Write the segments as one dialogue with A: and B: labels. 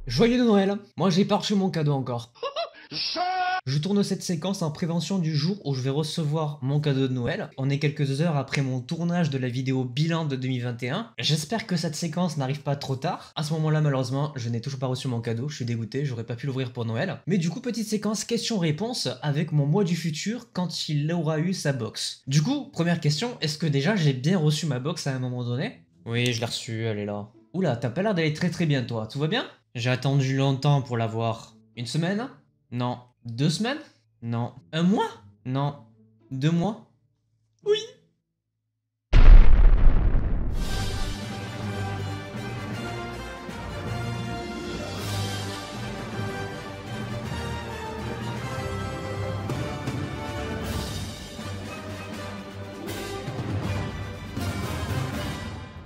A: Joyeux Noël! Moi j'ai pas reçu mon cadeau encore. Je tourne cette séquence en prévention du jour où je vais recevoir mon cadeau de Noël. On est quelques heures après mon tournage de la vidéo bilan de 2021. J'espère que cette séquence n'arrive pas trop tard. À ce moment-là, malheureusement, je n'ai toujours pas reçu mon cadeau. Je suis dégoûté, j'aurais pas pu l'ouvrir pour Noël. Mais du coup, petite séquence question-réponse avec mon moi du futur quand il aura eu sa box. Du coup, première question, est-ce que déjà j'ai bien reçu ma box à un moment donné? Oui, je l'ai reçue, elle est là. Oula, t'as pas l'air d'aller très bien toi, tout va bien? J'ai attendu longtemps pour l'avoir. Une semaine? Non. 2 semaines? Non. Un mois? Non. 2 mois? Oui.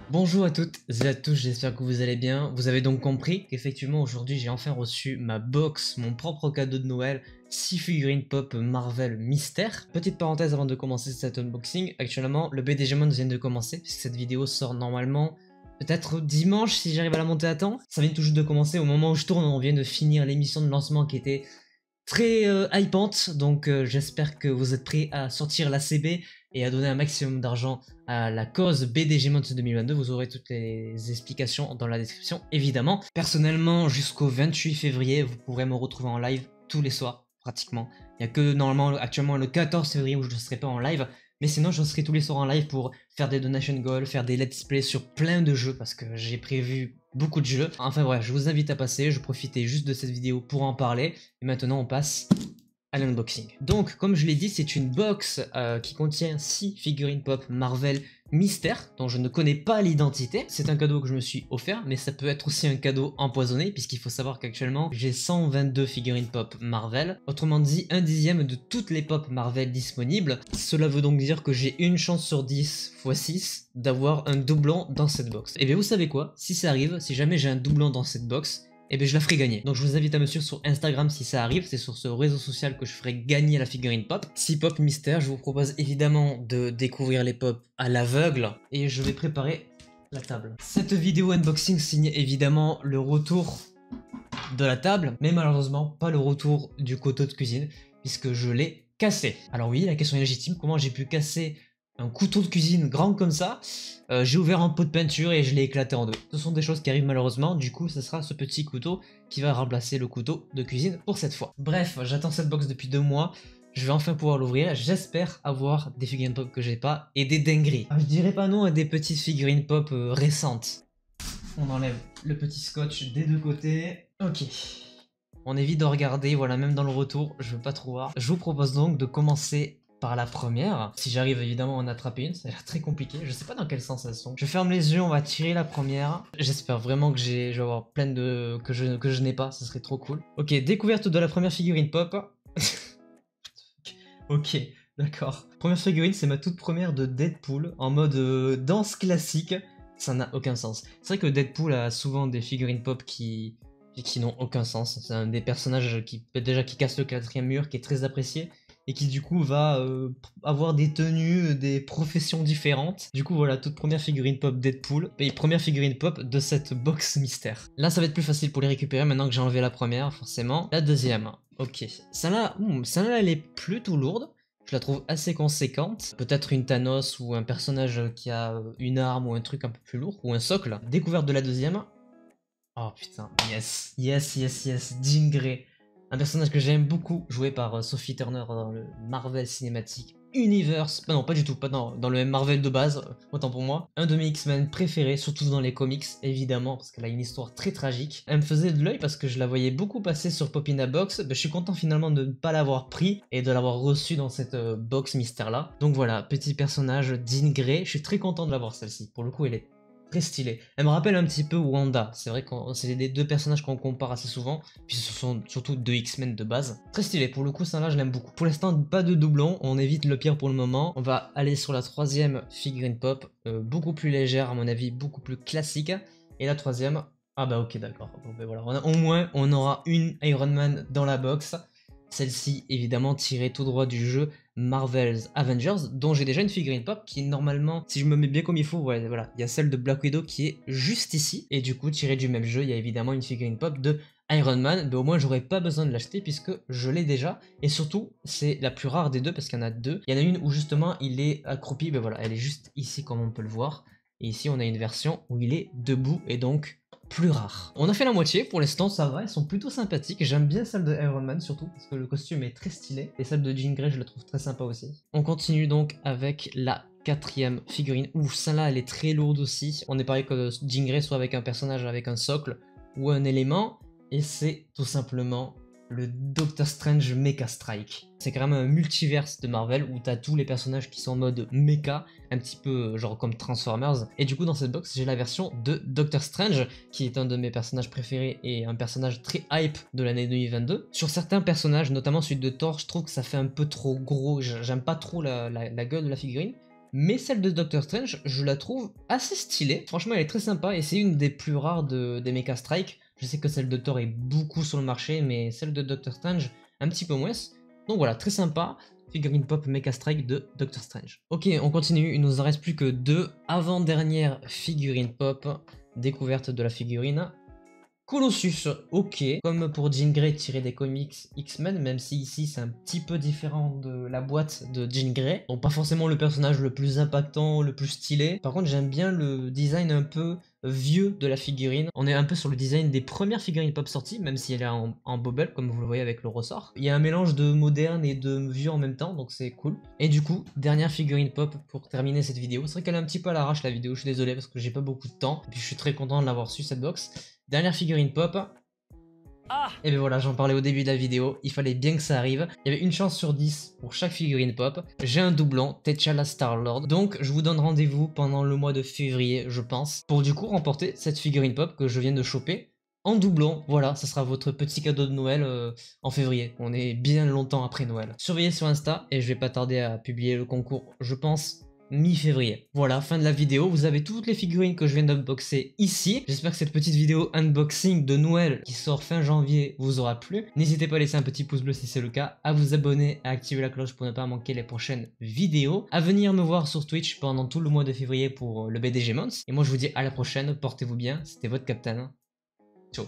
A: Bonjour à toutes et à tous, j'espère que vous allez bien. Vous avez donc compris qu'effectivement aujourd'hui j'ai enfin reçu ma box, mon propre cadeau de Noël, 6 figurines pop Marvel Mystère. Petite parenthèse avant de commencer cet unboxing, actuellement le BDG Mode vient de commencer, puisque cette vidéo sort normalement peut-être dimanche si j'arrive à la monter à temps. Ça vient tout juste de commencer, au moment où je tourne on vient de finir l'émission de lancement qui était très hypante, donc j'espère que vous êtes prêts à sortir la CB et à donner un maximum d'argent à la cause BDG Month 2022. Vous aurez toutes les explications dans la description, évidemment. Personnellement, jusqu'au 28 février, vous pourrez me retrouver en live tous les soirs, pratiquement. Il n'y a que normalement, actuellement, le 14 février où je ne serai pas en live, mais sinon, je serai tous les soirs en live pour faire des donation goals, faire des let's play sur plein de jeux, parce que j'ai prévu beaucoup de jeux. Enfin bref, je vous invite à passer, je profitais juste de cette vidéo pour en parler, et maintenant on passe à l'unboxing. Donc, comme je l'ai dit, c'est une box qui contient 6 figurines pop Marvel Mystère, dont je ne connais pas l'identité. C'est un cadeau que je me suis offert, mais ça peut être aussi un cadeau empoisonné, puisqu'il faut savoir qu'actuellement, j'ai 122 figurines pop Marvel, autrement dit, 1/10 de toutes les pop Marvel disponibles. Cela veut donc dire que j'ai une chance sur 10 x 6 d'avoir un doublon dans cette box. Et bien vous savez quoi, si ça arrive, si jamais j'ai un doublon dans cette box, et bien je la ferai gagner. Donc je vous invite à me suivre sur Instagram si ça arrive, c'est sur ce réseau social que je ferai gagner la figurine pop. 6 pop mystère, je vous propose évidemment de découvrir les pop à l'aveugle, et je vais préparer la table. Cette vidéo unboxing signe évidemment le retour de la table, mais malheureusement pas le retour du couteau de cuisine, puisque je l'ai cassé. Alors oui, la question est légitime, comment j'ai pu casser un couteau de cuisine grand comme ça? J'ai ouvert un pot de peinture et je l'ai éclaté en deux. Ce sont des choses qui arrivent malheureusement, du coup ce sera ce petit couteau qui va remplacer le couteau de cuisine pour cette fois. Bref, j'attends cette box depuis 2 mois, je vais enfin pouvoir l'ouvrir, j'espère avoir des figurines pop que j'ai pas et des dingueries. Je dirais pas non à des petites figurines pop récentes. On enlève le petit scotch des deux côtés. Ok. On évite de regarder, voilà, même dans le retour, je veux pas trop voir. Je vous propose donc de commencer par la première. Si j'arrive évidemment à en attraper une, ça a l'air très compliqué. Je sais pas dans quel sens elles sont. Je ferme les yeux, on va tirer la première. J'espère vraiment que je vais avoir plein de... que je n'ai pas, ce serait trop cool. Ok, découverte de la première figurine pop. Ok, d'accord. Première figurine, c'est ma toute première de Deadpool, en mode danse classique. Ça n'a aucun sens. C'est vrai que Deadpool a souvent des figurines pop qui n'ont aucun sens. C'est un des personnages qui casse le quatrième mur, qui est très apprécié, et qui du coup va avoir des tenues, des professions différentes. Du coup voilà, toute première figurine pop Deadpool, et première figurine pop de cette box mystère. Là ça va être plus facile pour les récupérer maintenant que j'ai enlevé la première, forcément. La deuxième, ok. Celle-là, elle est plutôt lourde. Je la trouve assez conséquente. Peut-être une Thanos ou un personnage qui a une arme ou un truc un peu plus lourd, ou un socle. Découverte de la deuxième. Oh putain, yes. Yes. Jean Grey. Un personnage que j'aime beaucoup, joué par Sophie Turner dans le Marvel Cinematic Universe. Non, pas du tout, pas dans le Marvel de base, autant pour moi. Un de mes X-Men préférés, surtout dans les comics, évidemment, parce qu'elle a une histoire très tragique. Elle me faisait de l'œil parce que je la voyais beaucoup passer sur Pop in a Box. Je suis content finalement de ne pas l'avoir pris et de l'avoir reçu dans cette box mystère là. Donc voilà, petit personnage, Jean Grey. Je suis très content de l'avoir celle-ci. Pour le coup, elle est très stylée. Elle me rappelle un petit peu Wanda. C'est vrai que c'est les deux personnages qu'on compare assez souvent. Puis ce sont surtout deux X-Men de base. Très stylé. Pour le coup, celle-là, je l'aime beaucoup. Pour l'instant, pas de doublon. On évite le pire pour le moment. On va aller sur la troisième figurine pop. Beaucoup plus légère, à mon avis, beaucoup plus classique. Et la troisième... Ah bah ok, d'accord. Bon, ben voilà. Au moins, on aura une Iron Man dans la box. Celle-ci, évidemment, tirée tout droit du jeu Marvel's Avengers, dont j'ai déjà une figurine pop qui, normalement, si je me mets bien comme il faut, ouais, voilà, il y a celle de Black Widow qui est juste ici. Et du coup, tirée du même jeu, il y a évidemment une figurine pop de Iron Man, mais au moins j'aurais pas besoin de l'acheter puisque je l'ai déjà. Et surtout, c'est la plus rare des deux parce qu'il y en a deux. Il y en a une où justement il est accroupi, ben voilà, elle est juste ici comme on peut le voir. Et ici, on a une version où il est debout et donc plus rare. On a fait la moitié, pour l'instant ça va, elles sont plutôt sympathiques. J'aime bien celle de Iron Man surtout, parce que le costume est très stylé. Et celle de Jean Grey, je la trouve très sympa aussi. On continue donc avec la quatrième figurine. Ouf, celle-là, elle est très lourde aussi. On est pareil que Jean Grey, soit avec un personnage avec un socle ou un élément. Et c'est tout simplement le Doctor Strange Mecha Strike. C'est quand même un multiverse de Marvel où t'as tous les personnages qui sont en mode mecha, un petit peu genre comme Transformers. Et du coup dans cette box j'ai la version de Doctor Strange qui est un de mes personnages préférés et un personnage très hype de l'année 2022. Sur certains personnages, notamment celui de Thor, je trouve que ça fait un peu trop gros, j'aime pas trop la gueule de la figurine. Mais celle de Doctor Strange, je la trouve assez stylée. Franchement, elle est très sympa et c'est une des plus rares des Mecha Strike. Je sais que celle de Thor est beaucoup sur le marché, mais celle de Doctor Strange, un petit peu moins. Donc voilà, très sympa. Figurine pop Mecha Strike de Doctor Strange. Ok, on continue. Il nous en reste plus que deux avant-dernières figurines pop. Découverte de la figurine Colossus, ok, comme pour Jean Grey tiré des comics X-Men, même si ici c'est un petit peu différent de la boîte de Jean Grey. Donc pas forcément le personnage le plus impactant, le plus stylé. Par contre j'aime bien le design un peu vieux de la figurine. On est un peu sur le design des premières figurines pop sorties, même si elle est en bobble, comme vous le voyez avec le ressort. Il y a un mélange de moderne et de vieux en même temps, donc c'est cool. Et du coup, dernière figurine pop pour terminer cette vidéo. C'est vrai qu'elle est un petit peu à l'arrache la vidéo, je suis désolé parce que j'ai pas beaucoup de temps. Et puis je suis très content de l'avoir su cette box. Dernière figurine pop. Et bien voilà, j'en parlais au début de la vidéo, il fallait bien que ça arrive. Il y avait une chance sur 10 pour chaque figurine pop. J'ai un doublon, T'Challa Star-Lord. Donc je vous donne rendez-vous pendant le mois de février, je pense, pour du coup remporter cette figurine pop que je viens de choper en doublon. Voilà, ça sera votre petit cadeau de Noël en février. On est bien longtemps après Noël. Surveillez sur Insta et je vais pas tarder à publier le concours, je pense, mi-février. Voilà, fin de la vidéo. Vous avez toutes les figurines que je viens d'unboxer ici. J'espère que cette petite vidéo unboxing de Noël qui sort fin janvier vous aura plu. N'hésitez pas à laisser un petit pouce bleu si c'est le cas, à vous abonner, à activer la cloche pour ne pas manquer les prochaines vidéos, à venir me voir sur Twitch pendant tout le mois de février pour le BDG Months. Et moi je vous dis à la prochaine, portez-vous bien, c'était votre Captain. Ciao.